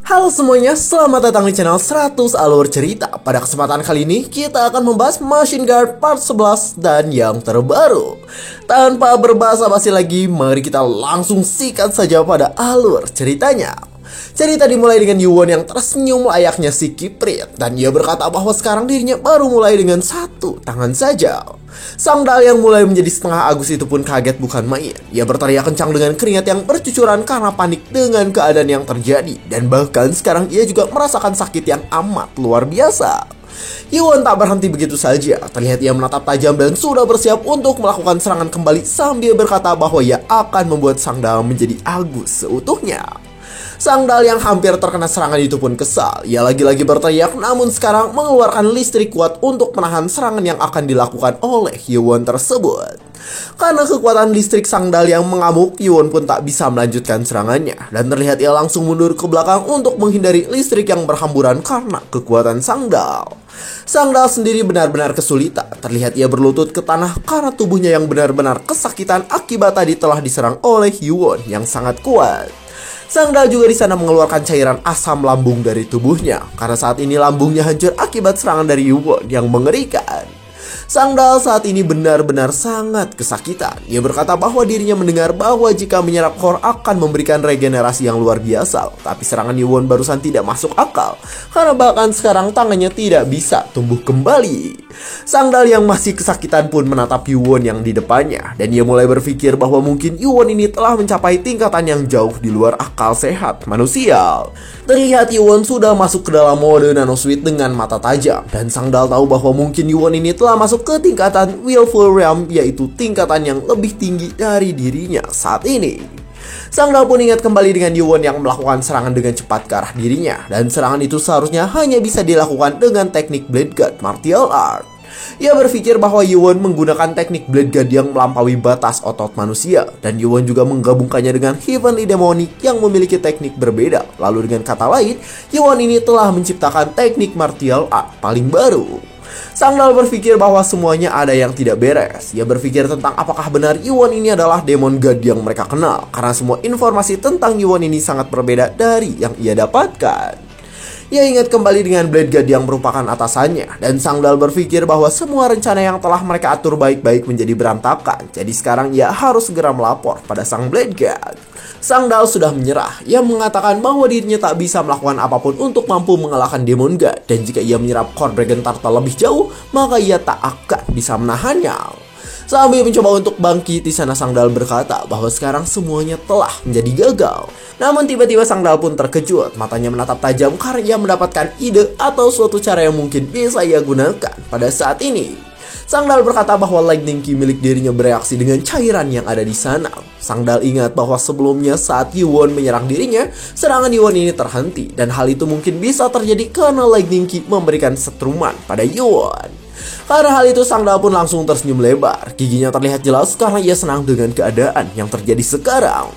Halo semuanya, selamat datang di channel 100 Alur Cerita. Pada kesempatan kali ini, kita akan membahas Machine Guard Part 11 dan yang terbaru. Tanpa berbasa-basi lagi, mari kita langsung sikat saja pada alur ceritanya. Cerita dimulai dengan Yuwon yang tersenyum layaknya si Kiprit, dan ia berkata bahwa sekarang dirinya baru mulai dengan satu tangan saja. Sang Dal yang mulai menjadi setengah Agus itu pun kaget bukan main. Ia berteriak kencang dengan keringat yang bercucuran karena panik dengan keadaan yang terjadi. Dan bahkan sekarang ia juga merasakan sakit yang amat luar biasa. Yuwon tak berhenti begitu saja. Terlihat ia menatap tajam dan sudah bersiap untuk melakukan serangan kembali sambil berkata bahwa ia akan membuat Sang Dal menjadi Agus seutuhnya. Sang Dal yang hampir terkena serangan itu pun kesal. Ia lagi-lagi berteriak namun sekarang mengeluarkan listrik kuat untuk menahan serangan yang akan dilakukan oleh Yuwon tersebut. Karena kekuatan listrik Sang Dal yang mengamuk, Yuwon pun tak bisa melanjutkan serangannya. Dan terlihat ia langsung mundur ke belakang untuk menghindari listrik yang berhamburan karena kekuatan Sang Dal. Sang Dal sendiri benar-benar kesulitan. Terlihat ia berlutut ke tanah karena tubuhnya yang benar-benar kesakitan akibat tadi telah diserang oleh Yuwon yang sangat kuat. Sang Dal juga di sana mengeluarkan cairan asam lambung dari tubuhnya karena saat ini lambungnya hancur akibat serangan dari Yuwon yang mengerikan. Sang Dal saat ini benar-benar sangat kesakitan. Ia berkata bahwa dirinya mendengar bahwa jika menyerap core akan memberikan regenerasi yang luar biasa. Tapi serangan Yuwon barusan tidak masuk akal karena bahkan sekarang tangannya tidak bisa tumbuh kembali. Sang Dal yang masih kesakitan pun menatap Yuwon yang di depannya. Dan ia mulai berpikir bahwa mungkin Yuwon ini telah mencapai tingkatan yang jauh di luar akal sehat manusia. Terlihat Yuwon sudah masuk ke dalam mode Nano Suit dengan mata tajam. Dan Sang Dal tahu bahwa mungkin Yuwon ini telah masuk ke tingkatan Willful Realm, yaitu tingkatan yang lebih tinggi dari dirinya saat ini. Sang Dal pun ingat kembali dengan Yuwon yang melakukan serangan dengan cepat ke arah dirinya. Dan serangan itu seharusnya hanya bisa dilakukan dengan teknik Blade Guard Martial Art. Ia berpikir bahwa Yuwon menggunakan teknik Blade Guard yang melampaui batas otot manusia. Dan Yuwon juga menggabungkannya dengan Heavenly Demonic yang memiliki teknik berbeda. Lalu dengan kata lain, Yuwon ini telah menciptakan teknik Martial Art paling baru. Sang Dal berpikir bahwa semuanya ada yang tidak beres. Ia berpikir tentang apakah benar Yuwon ini adalah Demon God yang mereka kenal. Karena semua informasi tentang Yuwon ini sangat berbeda dari yang ia dapatkan. Ia ingat kembali dengan Blade God yang merupakan atasannya. Dan Sang Dal berpikir bahwa semua rencana yang telah mereka atur baik-baik menjadi berantakan. Jadi sekarang ia harus segera melapor pada Sang Blade God. Sang Dal sudah menyerah. Ia mengatakan bahwa dirinya tak bisa melakukan apapun untuk mampu mengalahkan Demon God. Dan jika ia menyerap Core Dragon Turtle lebih jauh, maka ia tak akan bisa menahannya. Sambil mencoba untuk bangkit, di sana Sang Dal berkata bahwa sekarang semuanya telah menjadi gagal. Namun tiba-tiba Sang Dal pun terkejut. Matanya menatap tajam karena ia mendapatkan ide atau suatu cara yang mungkin bisa ia gunakan pada saat ini. Sang Dal berkata bahwa Lightning Key milik dirinya bereaksi dengan cairan yang ada di sana. Sang Dal ingat bahwa sebelumnya saat Yuwon menyerang dirinya, serangan Yuwon ini terhenti. Dan hal itu mungkin bisa terjadi karena Lightning Key memberikan setruman pada Yuwon. Karena hal itu Sang Dal pun langsung tersenyum lebar. Giginya terlihat jelas karena ia senang dengan keadaan yang terjadi sekarang.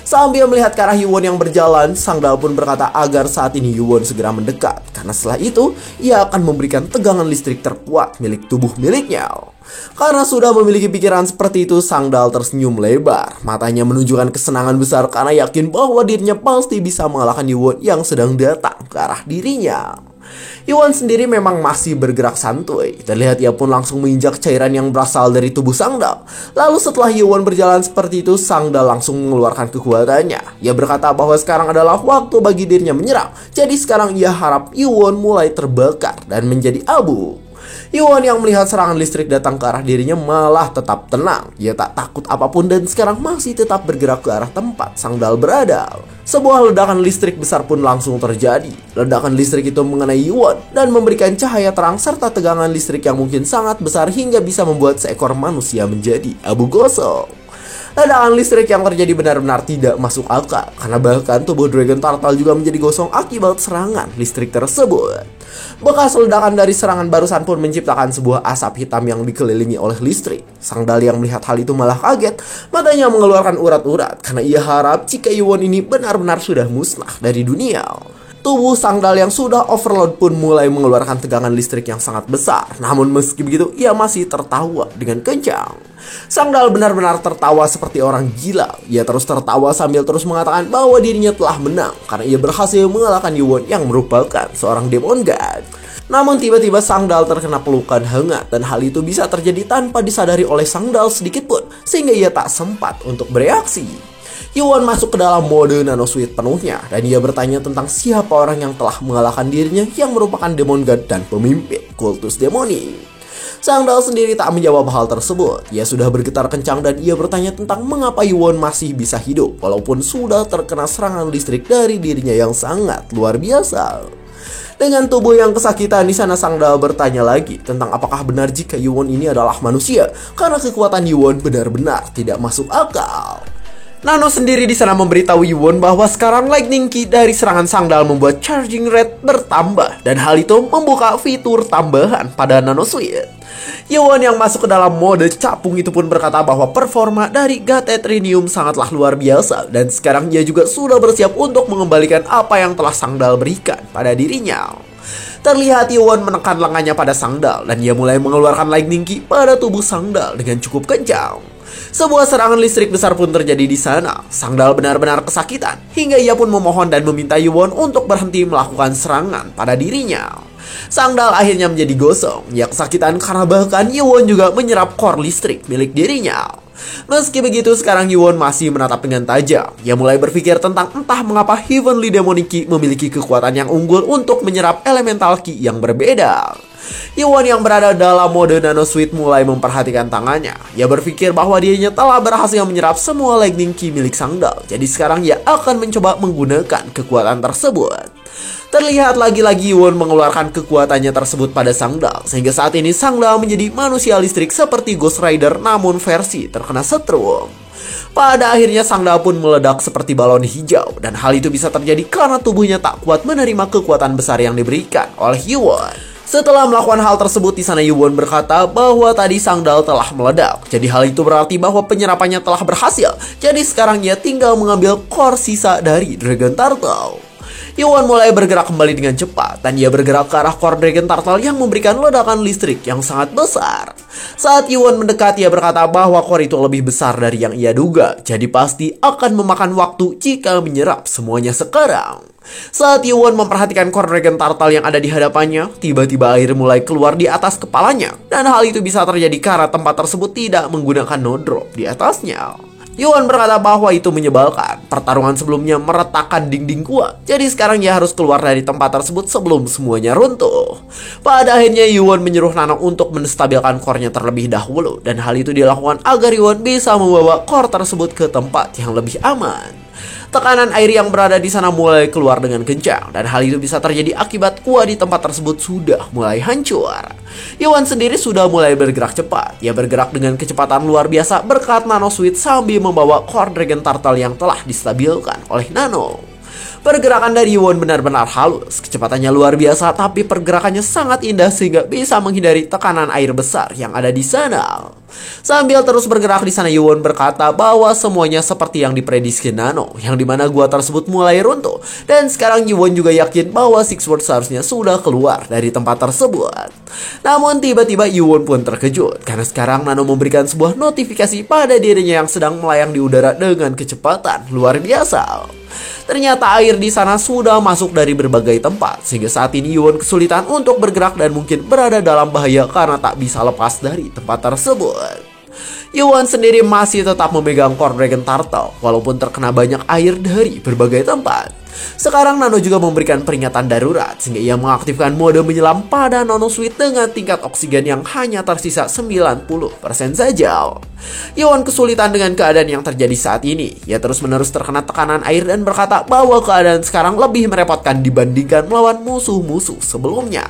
Sambil melihat ke arah Yuwon yang berjalan, Sang Dal pun berkata agar saat ini Yuwon segera mendekat. Karena setelah itu, ia akan memberikan tegangan listrik terkuat milik tubuh miliknya. Karena sudah memiliki pikiran seperti itu, Sang Dal tersenyum lebar. Matanya menunjukkan kesenangan besar karena yakin bahwa dirinya pasti bisa mengalahkan Yuwon yang sedang datang ke arah dirinya. Yuwon sendiri memang masih bergerak santuy. Terlihat ia pun langsung menginjak cairan yang berasal dari tubuh Sang Dal. Lalu setelah Yuwon berjalan seperti itu, Sang Dal langsung mengeluarkan kekuatannya. Ia berkata bahwa sekarang adalah waktu bagi dirinya menyerang. Jadi sekarang ia harap Yuwon mulai terbakar dan menjadi abu. Yuwon yang melihat serangan listrik datang ke arah dirinya malah tetap tenang. Ia tak takut apapun dan sekarang masih tetap bergerak ke arah tempat Sang Dal berada. Sebuah ledakan listrik besar pun langsung terjadi. Ledakan listrik itu mengenai Yuwon dan memberikan cahaya terang serta tegangan listrik yang mungkin sangat besar hingga bisa membuat seekor manusia menjadi abu gosong. Ledakan listrik yang terjadi benar-benar tidak masuk akal karena bahkan tubuh Dragon Turtle juga menjadi gosong akibat serangan listrik tersebut. Bekas ledakan dari serangan barusan pun menciptakan sebuah asap hitam yang dikelilingi oleh listrik. Sang Dal yang melihat hal itu malah kaget. Matanya mengeluarkan urat-urat karena ia harap jika Yuwon ini benar-benar sudah musnah dari dunia. Tubuh Sangdal yang sudah overload pun mulai mengeluarkan tegangan listrik yang sangat besar. Namun meski begitu, ia masih tertawa dengan kencang. Sangdal benar-benar tertawa seperti orang gila. Ia terus tertawa sambil terus mengatakan bahwa dirinya telah menang karena ia berhasil mengalahkan Yuwon yang merupakan seorang Demon God. Namun tiba-tiba Sangdal terkena pelukan hangat dan hal itu bisa terjadi tanpa disadari oleh Sangdal sedikitpun sehingga ia tak sempat untuk bereaksi. Yuwon masuk ke dalam mode Nano Suite penuhnya dan ia bertanya tentang siapa orang yang telah mengalahkan dirinya yang merupakan Demon God dan pemimpin kultus demoni. Sangdal sendiri tak menjawab hal tersebut. Ia sudah bergetar kencang dan ia bertanya tentang mengapa Yuwon masih bisa hidup walaupun sudah terkena serangan listrik dari dirinya yang sangat luar biasa. Dengan tubuh yang kesakitan di sana, Sangdal bertanya lagi tentang apakah benar jika Yuwon ini adalah manusia karena kekuatan Yuwon benar-benar tidak masuk akal. Nano sendiri di sana memberitahu Yuwon bahwa sekarang Lightning Key dari serangan Sangdal membuat charging rate bertambah dan hal itu membuka fitur tambahan pada Nano Suite. Yuwon yang masuk ke dalam mode capung itu pun berkata bahwa performa dari God Etrinium sangatlah luar biasa dan sekarang ia juga sudah bersiap untuk mengembalikan apa yang telah Sangdal berikan pada dirinya. Terlihat Yuwon menekan lengannya pada Sangdal dan ia mulai mengeluarkan Lightning Key pada tubuh Sangdal dengan cukup kencang. Sebuah serangan listrik besar pun terjadi di sana. Sangdal benar-benar kesakitan hingga ia pun memohon dan meminta Yuwon untuk berhenti melakukan serangan pada dirinya. Sangdal akhirnya menjadi gosong. Ia kesakitan karena bahkan Yuwon juga menyerap core listrik milik dirinya. Meski begitu, sekarang Yuwon masih menatap dengan tajam. Ia mulai berpikir tentang entah mengapa Heavenly Demonic Key memiliki kekuatan yang unggul untuk menyerap Elemental Key yang berbeda. Yuwon yang berada dalam mode Nano Suite mulai memperhatikan tangannya. Ia berpikir bahwa dirinya telah berhasil menyerap semua Lightning Key milik Sangdal. Jadi sekarang ia akan mencoba menggunakan kekuatan tersebut. Terlihat lagi-lagi Yuwon mengeluarkan kekuatannya tersebut pada Sangdal. Sehingga saat ini Sangdal menjadi manusia listrik seperti Ghost Rider namun versi terkena setrum. Pada akhirnya Sangdal pun meledak seperti balon hijau. Dan hal itu bisa terjadi karena tubuhnya tak kuat menerima kekuatan besar yang diberikan oleh Yuwon. Setelah melakukan hal tersebut, di sana Yuwon berkata bahwa tadi Sangdal telah meledak. Jadi hal itu berarti bahwa penyerapannya telah berhasil. Jadi sekarang ia tinggal mengambil core sisa dari Dragon Turtle. Yuwon mulai bergerak kembali dengan cepat dan ia bergerak ke arah core Dragon Turtle yang memberikan ledakan listrik yang sangat besar. Saat Yuwon mendekat, ia berkata bahwa core itu lebih besar dari yang ia duga. Jadi pasti akan memakan waktu jika menyerap semuanya sekarang. Saat Yuwon memperhatikan core Dragon Turtle yang ada di hadapannya, tiba-tiba air mulai keluar di atas kepalanya. Dan hal itu bisa terjadi karena tempat tersebut tidak menggunakan no drop di atasnya. Yuwon berkata bahwa itu menyebalkan. Pertarungan sebelumnya meretakkan dinding kuat. Jadi sekarang ia harus keluar dari tempat tersebut sebelum semuanya runtuh. Pada akhirnya Yuwon menyuruh Nano untuk menstabilkan core-nya terlebih dahulu. Dan hal itu dilakukan agar Yuwon bisa membawa core tersebut ke tempat yang lebih aman. Tekanan air yang berada di sana mulai keluar dengan kencang dan hal itu bisa terjadi akibat kuah di tempat tersebut sudah mulai hancur. Yuwon sendiri sudah mulai bergerak cepat. Ia bergerak dengan kecepatan luar biasa berkat Nano Suite sambil membawa core Dragon Turtle yang telah distabilkan oleh Nano. Pergerakan dari Yuwon benar-benar halus. Kecepatannya luar biasa tapi pergerakannya sangat indah sehingga bisa menghindari tekanan air besar yang ada di sana. Sambil terus bergerak di sana, Yuwon berkata bahwa semuanya seperti yang diprediksi Nano, yang dimana gua tersebut mulai runtuh. Dan sekarang Yuwon juga yakin bahwa Six World seharusnya sudah keluar dari tempat tersebut. Namun tiba-tiba Yuwon pun terkejut karena sekarang Nano memberikan sebuah notifikasi pada dirinya yang sedang melayang di udara dengan kecepatan luar biasa. Ternyata air di sana sudah masuk dari berbagai tempat sehingga saat ini Yuwon kesulitan untuk bergerak dan mungkin berada dalam bahaya karena tak bisa lepas dari tempat tersebut. Yuwon sendiri masih tetap memegang core Dragon Turtle walaupun terkena banyak air dari berbagai tempat. Sekarang Nano juga memberikan peringatan darurat sehingga ia mengaktifkan mode menyelam pada Nano Suite dengan tingkat oksigen yang hanya tersisa 90% saja. Yuwon kesulitan dengan keadaan yang terjadi saat ini. Ia terus-menerus terkena tekanan air dan berkata bahwa keadaan sekarang lebih merepotkan dibandingkan melawan musuh-musuh sebelumnya.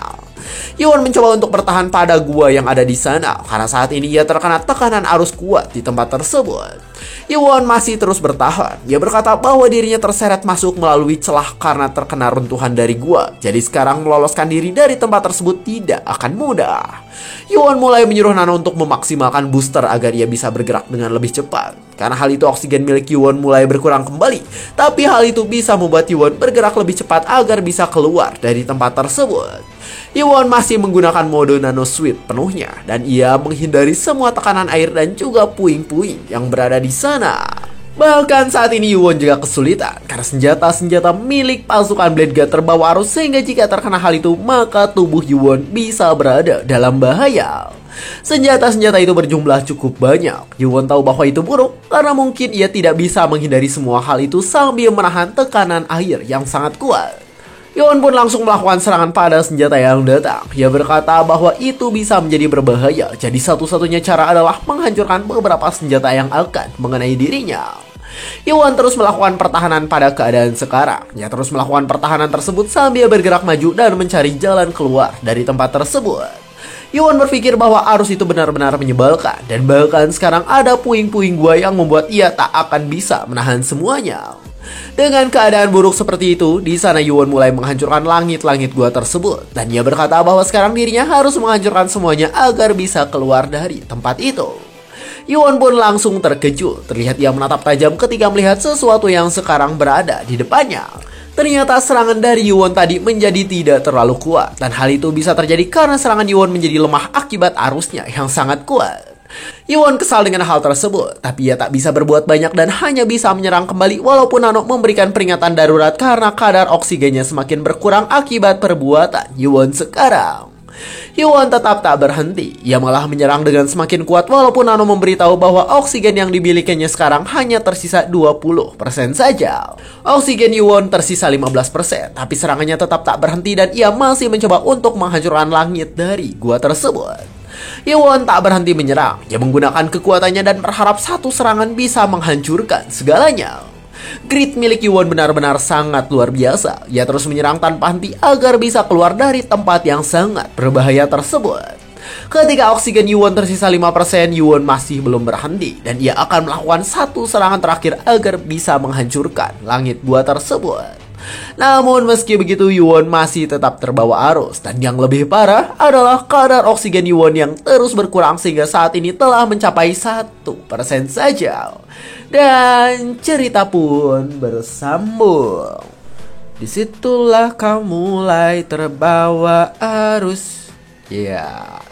Yuan mencoba untuk bertahan pada gua yang ada di sana karena saat ini ia terkena tekanan arus kuat di tempat tersebut. Yuan masih terus bertahan. Ia berkata bahwa dirinya terseret masuk melalui celah karena terkena runtuhan dari gua. Jadi sekarang meloloskan diri dari tempat tersebut tidak akan mudah. Yuan mulai menyuruh Nano untuk memaksimalkan booster agar ia bisa bergerak dengan lebih cepat. Karena hal itu oksigen milik Yuan mulai berkurang kembali. Tapi hal itu bisa membuat Yuan bergerak lebih cepat agar bisa keluar dari tempat tersebut. Yuan masih menggunakan mode Nano Suit penuhnya dan ia menghindari semua tekanan air dan juga puing-puing yang berada di sana. Bahkan saat ini Yuan juga kesulitan karena senjata-senjata milik pasukan Blade God terbawa arus sehingga jika terkena hal itu maka tubuh Yuan bisa berada dalam bahaya. Senjata-senjata itu berjumlah cukup banyak. Yuan tahu bahwa itu buruk karena mungkin ia tidak bisa menghindari semua hal itu sambil menahan tekanan air yang sangat kuat. Yuan pun langsung melakukan serangan pada senjata yang datang. Ia berkata bahwa itu bisa menjadi berbahaya. Jadi satu-satunya cara adalah menghancurkan beberapa senjata yang akan mengenai dirinya. Yuan terus melakukan pertahanan pada keadaan sekarang. Ia terus melakukan pertahanan tersebut sambil bergerak maju dan mencari jalan keluar dari tempat tersebut. Yuan berpikir bahwa arus itu benar-benar menyebalkan. Dan bahkan sekarang ada puing-puing gua yang membuat ia tak akan bisa menahan semuanya. Dengan keadaan buruk seperti itu, di sana Yuan mulai menghancurkan langit-langit gua tersebut. Dan ia berkata bahwa sekarang dirinya harus menghancurkan semuanya agar bisa keluar dari tempat itu. Yuan pun langsung terkejut. Terlihat ia menatap tajam ketika melihat sesuatu yang sekarang berada di depannya. Ternyata serangan dari Yuan tadi menjadi tidak terlalu kuat. Dan hal itu bisa terjadi karena serangan Yuan menjadi lemah akibat arusnya yang sangat kuat. Yuan kesal dengan hal tersebut, tapi ia tak bisa berbuat banyak dan hanya bisa menyerang kembali walaupun Nano memberikan peringatan darurat karena kadar oksigennya semakin berkurang akibat perbuatan Yuan sekarang. Yuan tetap tak berhenti, ia malah menyerang dengan semakin kuat walaupun Nano memberitahu bahwa oksigen yang dimilikinya sekarang hanya tersisa 20% saja. Oksigen Yuan tersisa 15%, tapi serangannya tetap tak berhenti dan ia masih mencoba untuk menghancurkan langit dari gua tersebut. Yuan tak berhenti menyerang. Ia menggunakan kekuatannya dan berharap satu serangan bisa menghancurkan segalanya. Grit milik Yuan benar-benar sangat luar biasa. Ia terus menyerang tanpa henti agar bisa keluar dari tempat yang sangat berbahaya tersebut. Ketika oksigen Yuan tersisa 5%, Yuan masih belum berhenti dan ia akan melakukan satu serangan terakhir agar bisa menghancurkan langit gua tersebut. Namun meski begitu Yuan masih tetap terbawa arus. Dan yang lebih parah adalah kadar oksigen Yuan yang terus berkurang sehingga saat ini telah mencapai 1% saja. Dan cerita pun bersambung. Disitulah kau mulai terbawa arus. Ya,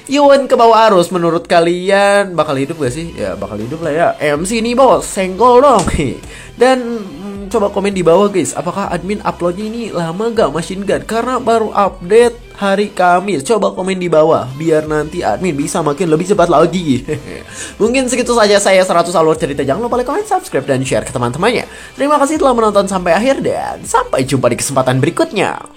Yuan ke bawah arus, menurut kalian bakal hidup gak sih? Ya bakal hidup lah ya. MC nih bos, senggol dong. Dan coba komen di bawah guys, apakah admin uploadnya ini lama gak Machine Gun? Karena baru update hari Kamis. Coba komen di bawah biar nanti admin bisa makin lebih cepat lagi. Mungkin segitu saja saya 100 alur cerita. Jangan lupa like, comment, subscribe, dan share ke teman-temannya. Terima kasih telah menonton sampai akhir dan sampai jumpa di kesempatan berikutnya.